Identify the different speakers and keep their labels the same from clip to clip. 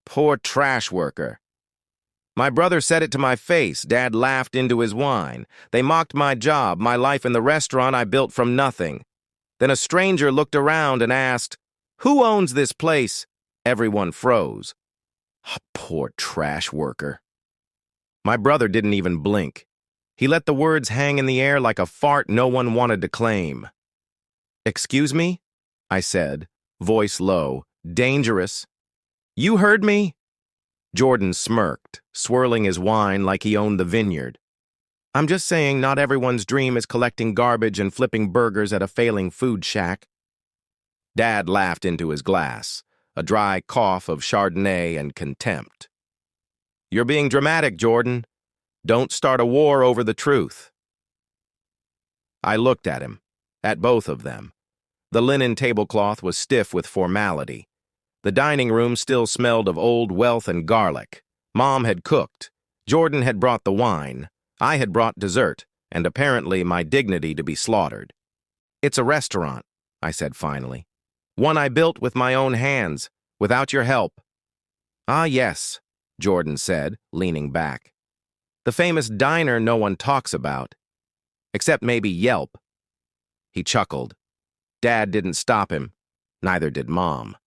Speaker 1: Poor trash worker. My brother said it to my face. Dad laughed into his wine. They mocked my job, my life in the restaurant I built from nothing. Then a stranger looked around and asked, "Who owns this place?" Everyone froze. Poor trash worker. My brother didn't even blink. He let the words hang in the air like a fart no one wanted to claim. "Excuse me?" I said, voice low. "Dangerous." "You heard me?" Jordan smirked, swirling his wine like he owned the vineyard. "I'm just saying not everyone's dream is collecting garbage and flipping burgers at a failing food shack." Dad laughed into his glass, a dry cough of Chardonnay and contempt. "You're being dramatic, Jordan. Don't start a war over the truth." I looked at him, at both of them. The linen tablecloth was stiff with formality. The dining room still smelled of old wealth and garlic. Mom had cooked. Jordan had brought the wine. I had brought dessert, and apparently my dignity to be slaughtered. "It's a restaurant," I said finally. "One I built with my own hands, without your help." "Ah, yes," Jordan said, leaning back. "The famous diner no one talks about. Except maybe Yelp." He chuckled. Dad didn't stop him. Neither did Mom.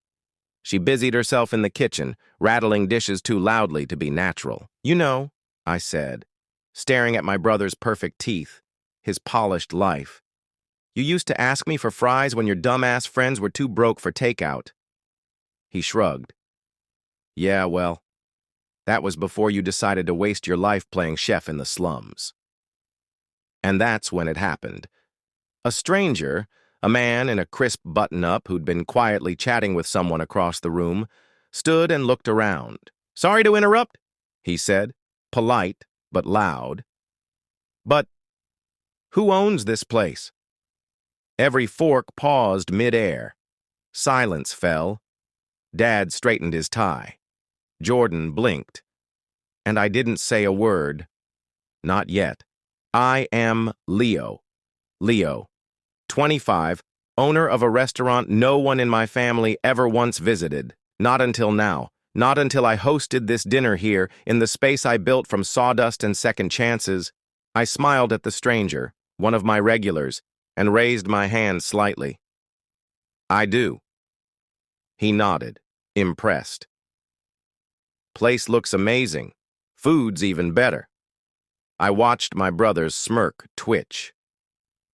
Speaker 1: She busied herself in the kitchen, rattling dishes too loudly to be natural. "You know," I said, staring at my brother's perfect teeth, his polished life. "You used to ask me for fries when your dumbass friends were too broke for takeout." He shrugged. "Yeah, well, that was before you decided to waste your life playing chef in the slums." And that's when it happened. A stranger, a man in a crisp button-up who'd been quietly chatting with someone across the room, stood and looked around. "Sorry to interrupt," he said, polite but loud. "But who owns this place?" Every fork paused mid-air. Silence fell. Dad straightened his tie. Jordan blinked. And I didn't say a word. Not yet. "I am Leo. Leo, 25, owner of a restaurant no one in my family ever once visited. Not until now. Not until I hosted this dinner here in the space I built from sawdust and second chances." I smiled at the stranger, one of my regulars, and raised my hand slightly. "I do." He nodded, impressed. "Place looks amazing. Food's even better." I watched my brother's smirk twitch.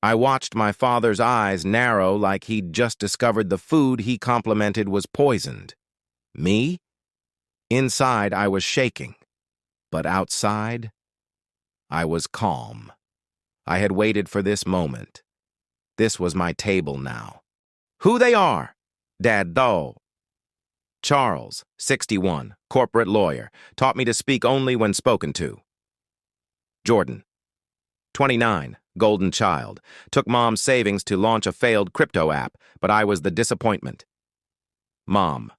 Speaker 1: I watched my father's eyes narrow like he'd just discovered the food he complimented was poisoned. Me? Inside, I was shaking. But outside, I was calm. I had waited for this moment. This was my table now. "Who they are?" "Dad, though." "Charles, 61, corporate lawyer. Taught me to speak only when spoken to." "Jordan, 29, golden child. Took Mom's savings to launch a failed crypto app, but I was the disappointment." "Mom."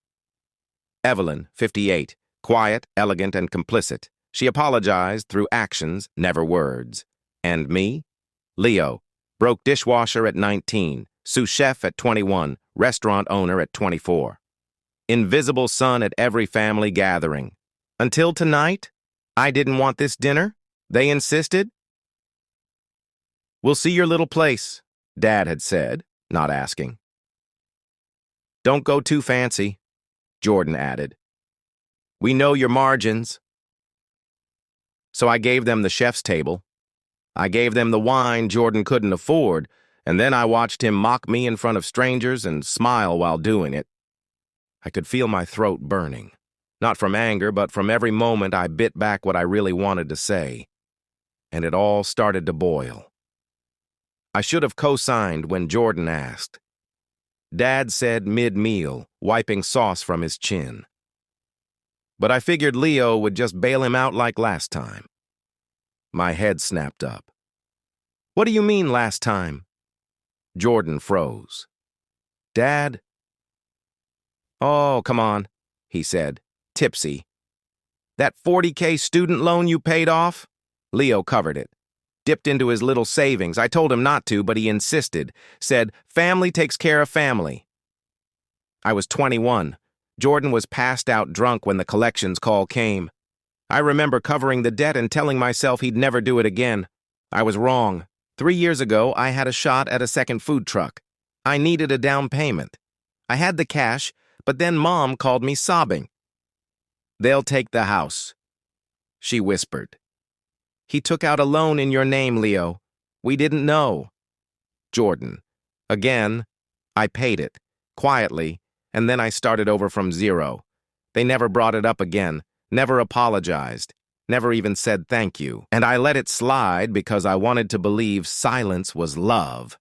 Speaker 1: "Evelyn, 58, quiet, elegant, and complicit. She apologized through actions, never words." "And me?" "Leo, broke dishwasher at 19, sous chef at 21, restaurant owner at 24. Invisible son at every family gathering. Until tonight, I didn't want this dinner. They insisted." "We'll see your little place," Dad had said, not asking. "Don't go too fancy," Jordan added. "We know your margins." So I gave them the chef's table. I gave them the wine Jordan couldn't afford, and then I watched him mock me in front of strangers and smile while doing it. I could feel my throat burning, not from anger, but from every moment I bit back what I really wanted to say. And it all started to boil. I should have co-signed when Jordan asked. Dad said mid-meal, wiping sauce from his chin. But I figured Leo would just bail him out like last time. My head snapped up. "What do you mean last time?" Jordan froze. "Dad?" "Oh, come on," he said, tipsy. "That $40K student loan you paid off?" Leo covered it. Dipped into his little savings. I told him not to, but he insisted. Said, "Family takes care of family." I was 21. Jordan was passed out drunk when the collections call came. I remember covering the debt and telling myself he'd never do it again. I was wrong. 3 years ago, I had a shot at a second food truck. I needed a down payment. I had the cash, but then Mom called me sobbing. "They'll take the house," she whispered. "He took out a loan in your name, Leo. We didn't know." Jordan. Again, I paid it, quietly, and then I started over from zero. They never brought it up again, never apologized, never even said thank you. And I let it slide because I wanted to believe silence was love.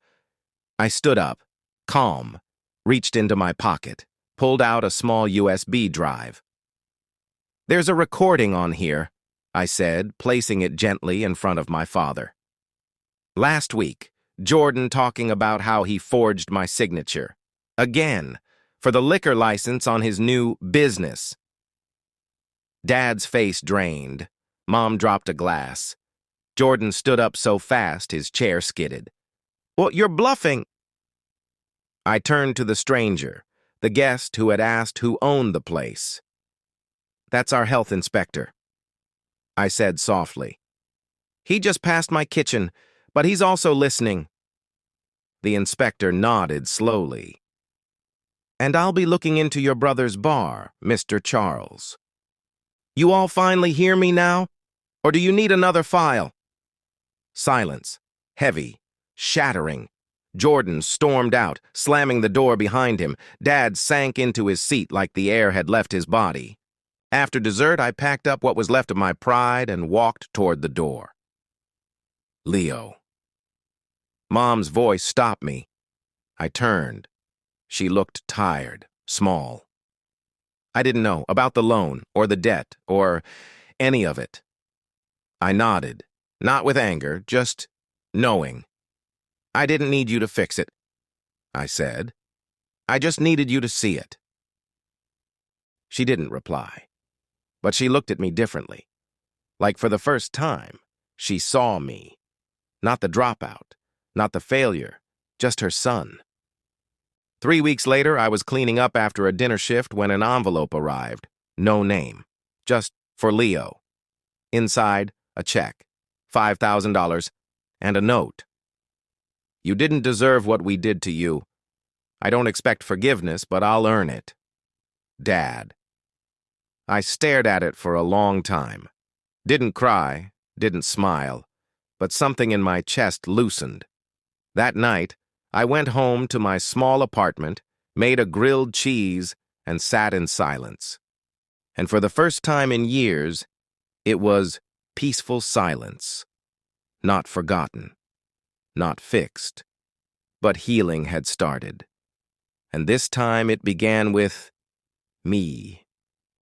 Speaker 1: I stood up, calm, reached into my pocket, pulled out a small USB drive. "There's a recording on here," I said, placing it gently in front of my father. "Last week, Jordan talking about how he forged my signature. Again, for the liquor license on his new business." Dad's face drained. Mom dropped a glass. Jordan stood up so fast his chair skidded. "Well, you're bluffing." I turned to the stranger, the guest who had asked who owned the place. "That's our health inspector," I said softly. "He just passed my kitchen, but he's also listening." The inspector nodded slowly. "And I'll be looking into your brother's bar, Mr. Charles. You all finally hear me now? Or do you need another file?" Silence, heavy, shattering. Jordan stormed out, slamming the door behind him. Dad sank into his seat like the air had left his body. After dessert, I packed up what was left of my pride and walked toward the door. "Leo." Mom's voice stopped me. I turned. She looked tired, small. I didn't know about the loan, or the debt, or any of it. I nodded, not with anger, just knowing. "I didn't need you to fix it," I said. "I just needed you to see it." She didn't reply, but she looked at me differently. Like for the first time, she saw me. Not the dropout, not the failure, just her son. 3 weeks later, I was cleaning up after a dinner shift when an envelope arrived. No name, just for Leo. Inside, a check, $5,000, and a note. "You didn't deserve what we did to you. I don't expect forgiveness, but I'll earn it. Dad." I stared at it for a long time. Didn't cry, didn't smile, but something in my chest loosened. That night, I went home to my small apartment, made a grilled cheese, and sat in silence. And for the first time in years, it was peaceful silence. Not forgotten, not fixed, but healing had started. And this time it began with me.